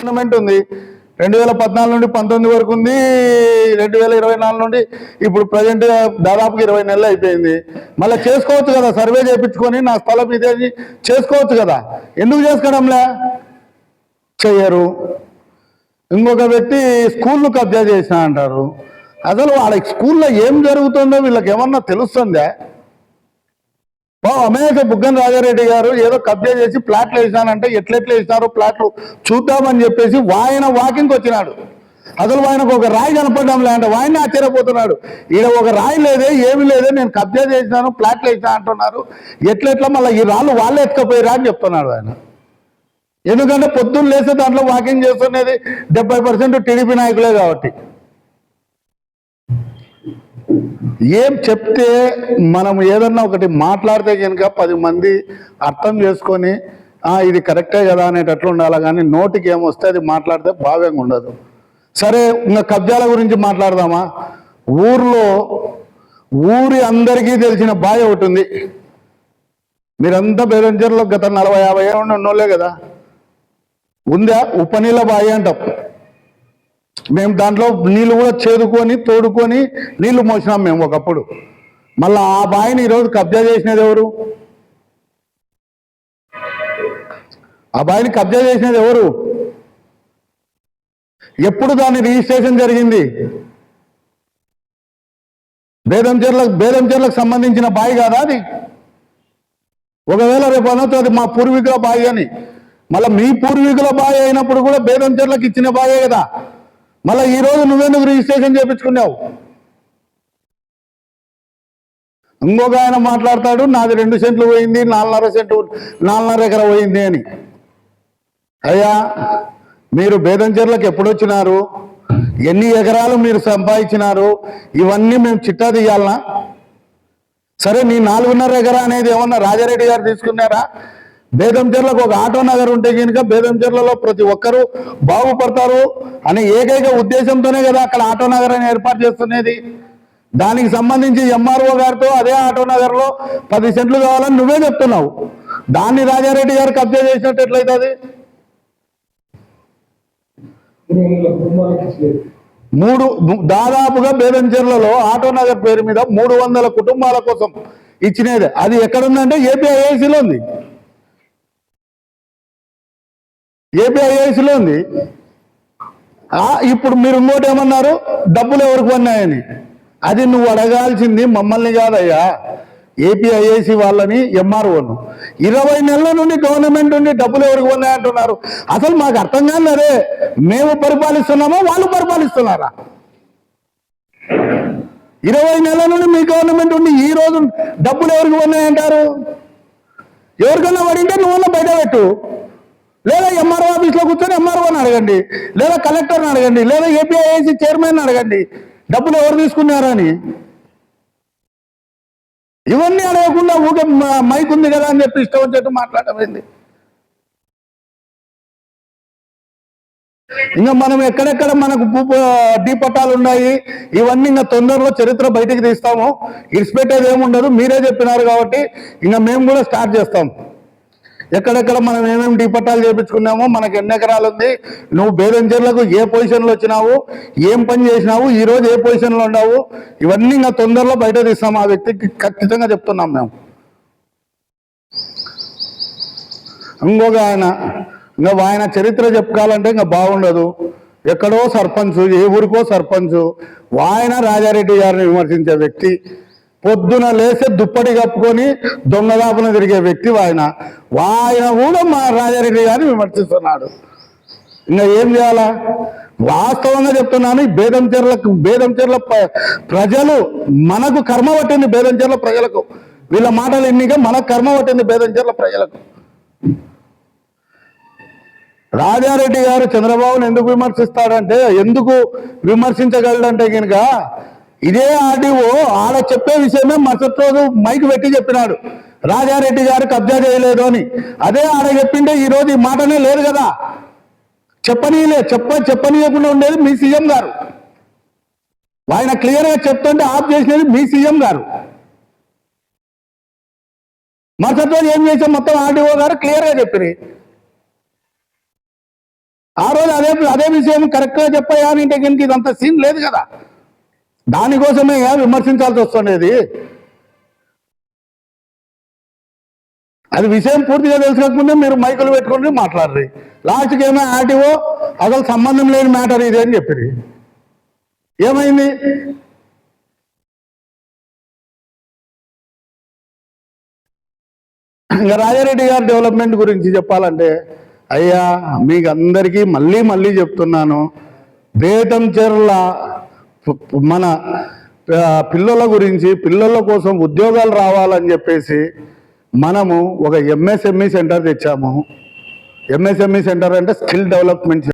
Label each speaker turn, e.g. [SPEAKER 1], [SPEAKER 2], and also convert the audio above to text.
[SPEAKER 1] Government ఉంది 2014 నుండి 19 వరకు ఉంది, 2024 నుండి ఇప్పుడు ప్రజెంట్ దాదాపుగా 20 నెలలు అయిపోయింది. మళ్ళీ చేసుకోవచ్చు కదా, సర్వే చేయించుకొని నా స్థలం ఇదేది చేసుకోవచ్చు కదా, ఎందుకు చేసుకోవడంలే చెయ్యరు. ఇంకొక వ్యక్తి స్కూల్ను కబ్జా చేసినా అంటారు. అసలు వాళ్ళకి స్కూల్లో ఏం జరుగుతుందో వీళ్ళకి ఏమన్నా తెలుస్తుందా? అమేక బుగ్గన రాజారెడ్డి గారు ఏదో కబ్జా చేసి ప్లాట్లు వేసినానంటే ఎట్లెట్లు వేసినారో ప్లాట్లు చూద్దామని చెప్పేసి ఆయన వాకింగ్కి వచ్చినాడు. అసలు ఆయనకు ఒక రాయి కనపడడం అంటే ఆయన్ని ఆశ్చర్యపోతున్నాడు. ఈడ ఒక రాయి లేదే, ఏమి లేదే, నేను కబ్జా చేసినాను ప్లాట్లు వేసినా అంటున్నారు, ఎట్లెట్లా మళ్ళీ ఈ రాళ్ళు వాళ్ళే ఎత్తుకపోయిరా అని చెప్తున్నాడు ఆయన. ఎందుకంటే పొద్దున్న లేస్తే దాంట్లో వాకింగ్ చేస్తున్నది 70% టీడీపీ నాయకులే కాబట్టి. ఏం చెప్తే మనం ఏదన్నా ఒకటి మాట్లాడితే కనుక 10 మంది అర్థం చేసుకొని ఇది కరెక్టే కదా అనేటట్లు ఉండాలి. కానీ నోటికి ఏమొస్తే అది మాట్లాడితే భావ్యంగా ఉండదు. సరే, ఇంకా కబ్జాల గురించి మాట్లాడదామా? ఊరి అందరికీ తెలిసిన బావి ఒకటి ఉంది. మీరంతా బేరంజర్లో గత 40-50 ఏళ్ళు ఉన్నోళ్ళే కదా. ఉందా? ఉపనీళ్ళ బావి అంటాం మేము. దాంట్లో నీళ్ళు కూడా చేదుకొని తోడుకొని నీళ్లు మోసినాం మేము ఒకప్పుడు. మళ్ళీ ఆ బావిని ఈరోజు కబ్జా చేసినది ఎవరు? ఆ బావిని కబ్జా చేసినది ఎవరు? ఎప్పుడు దాని రిజిస్ట్రేషన్ జరిగింది? బేదంచెర్లకు సంబంధించిన బావి కాదా అది? ఒకవేళ రేపు అనొచ్చు అది మా పూర్వీకుల బావి అని. మళ్ళీ మీ పూర్వీకుల బావి అయినప్పుడు కూడా బేదంచెర్లకు ఇచ్చిన బావే కదా. మళ్ళీ ఈరోజు నువ్వెందుకు రిజిస్ట్రేషన్ చేయించుకున్నావు? ఇంకొక ఆయన మాట్లాడతాడు, నాది 2 సెంట్లు పోయింది, 4.5 ఎకరా పోయింది అని. అయ్యా, మీరు బేదంచెర్లకు ఎప్పుడు వచ్చినారు? ఎన్ని ఎకరాలు మీరు సంపాదించినారు? ఇవన్నీ మేము చిట్టా తీయాలనా? సరే, నీ 4.5 ఎకరా అనేది ఏమన్నా రాజారెడ్డి గారు తీసుకున్నారా? బేదంచెర్లకు ఒక ఆటో నగర్ ఉంటే కనుక బేదంచెర్లలో ప్రతి ఒక్కరూ బాగుపడతారు అనే ఏకైక ఉద్దేశంతోనే కదా అక్కడ ఆటో నగర్ అని ఏర్పాటు చేస్తున్నది. దానికి సంబంధించి ఎంఆర్ఓ గారితో అదే ఆటో నగర్లో 10 సెంట్లు కావాలని నువ్వే చెప్తున్నావు. దాన్ని రాజారెడ్డి గారు కబ్జా చేసినట్టు ఎట్లయితుంది? దాదాపుగా బేదంచెర్లలో ఆటో నగర్ పేరు మీద 300 కుటుంబాల కోసం ఇచ్చినది. అది ఎక్కడుందంటే ఏపీఐఐసిలో ఉంది. ఏపీఐఐసిలో ఉంది. ఇప్పుడు మీరు ఇంకోటి ఏమన్నారు, డబ్బులు ఎవరికి ఉన్నాయని. అది నువ్వు అడగాల్సింది మమ్మల్ని కాదయ్యా, ఏపీఐఐసి వాళ్ళని, ఎంఆర్ఓను. 20 నెలల నుండి గవర్నమెంట్ నుండి డబ్బులు ఎవరికి ఉన్నాయంటున్నారు. అసలు మాకు అర్థం కాదు. అదే మేము పరిపాలిస్తున్నామో వాళ్ళు పరిపాలిస్తున్నారా? 20 నెలల నుండి మీ గవర్నమెంట్ ఉండి ఈ రోజు డబ్బులు ఎవరికి ఉన్నాయంటారు? ఎవరికన్నా పడింటే నువ్వన్నా బయట పెట్టు, లేదా ఎంఆర్ఓ ఆఫీస్లో కూర్చొని ఎంఆర్ఓని అడగండి, లేదా కలెక్టర్ని అడగండి, లేదా ఏపీఐఐసి చైర్మన్ అడగండి డబ్బులు ఎవరు తీసుకున్నారని. ఇవన్నీ అడగకుండా ఊకే మైక్ ఉంది కదా అని చెప్పి ఇష్టం వచ్చేట్టు మాట్లాడమైంది. ఇంకా మనం ఎక్కడెక్కడ మనకు డీ పట్టాలు ఉన్నాయి, ఇవన్నీ ఇంకా తొందరలో చరిత్ర బయటికి తీస్తాము. ఇడిచిపెట్టేది ఏముండదు, మీరే చెప్పినారు కాబట్టి ఇంకా మేము కూడా స్టార్ట్ చేస్తాం. ఎక్కడెక్కడ మనం ఏమేమి డీ పట్టాలు చేయించుకున్నామో, మనకు ఎన్ని ఎకరాలు ఉంది, నువ్వు బేదంచెర్లకు ఏ పొజిషన్లో వచ్చినావు, ఏం పని చేసినావు, ఈరోజు ఏ పొజిషన్లో ఉన్నావు, ఇవన్నీ ఇంకా తొందరలో బయట తీస్తాం. ఆ వ్యక్తికి ఖచ్చితంగా చెప్తున్నాం మేము. ఇంకొక ఆయన చరిత్ర చెప్పుకోవాలంటే ఇంకా బాగుండదు. ఎక్కడో సర్పంచ్, ఏ ఊరికో సర్పంచ్, ఆయన రాజారెడ్డి గారిని విమర్శించే వ్యక్తి, పొద్దున లేస్తే దుప్పటి కప్పుకొని దొంగదాపున తిరిగే వ్యక్తి ఆయన కూడా మా రాజారెడ్డి గారిని విమర్శిస్తున్నాడు. ఇంకా ఏం చేయాలా? వాస్తవంగా చెప్తున్నాను, బేదంచెర్ల ప్రజలు మనకు కర్మ పట్టింది. బేదంచెర్ల ప్రజలకు వీళ్ళ మాటలు ఎన్నిక మనకు కర్మ పట్టింది. బేదంచెర్ల ప్రజలకు రాజారెడ్డి గారు చంద్రబాబును ఎందుకు విమర్శిస్తాడంటే, ఎందుకు విమర్శించగలడంటే కనుక ఇదే ఆర్డీఓ ఆడ చెప్పే విషయమే మరుసటి రోజు మైక్ పెట్టి చెప్పినాడు, రాజారెడ్డి గారు కబ్జా చేయలేదు అని. అదే ఆడ చెప్పింటే ఈరోజు ఈ మాటనే లేదు కదా. చెప్పనీయకుండా ఉండేది మీ సీఎం గారు. ఆయన క్లియర్గా చెప్తుంటే ఆఫ్ చేసినది మీ సీఎం గారు. మరుసటి రోజు ఏం చేసాం మొత్తం ఆర్డీఓ గారు క్లియర్గా చెప్పినారు. ఆ రోజు అదే విషయం కరెక్ట్గా చెప్పాయా అని ఇంటికి ఇదంత సీన్ లేదు కదా, దానికోసమే విమర్శించాల్సి వస్తుండేది. అది విషయం పూర్తిగా తెలుసుకోకముందే మీరు మైకులు పెట్టుకుని మాట్లాడరు. లాస్ట్కి ఏమో ఆర్టీఓ అసలు సంబంధం లేని మ్యాటర్ ఇది అని చెప్పి ఏమైంది? ఇంకా రాజారెడ్డి గారి డెవలప్మెంట్ గురించి చెప్పాలంటే, అయ్యా మీకు అందరికీ మళ్ళీ చెప్తున్నాను, బేతంచెర్ల మన పిల్లల గురించి, పిల్లల కోసం ఉద్యోగాలు రావాలని చెప్పేసి మనము ఒక ఎంఎస్ఎంఈ సెంటర్ తెచ్చాము. ఎంఎస్ఎంఈ సెంటర్ అంటే స్కిల్ డెవలప్మెంట్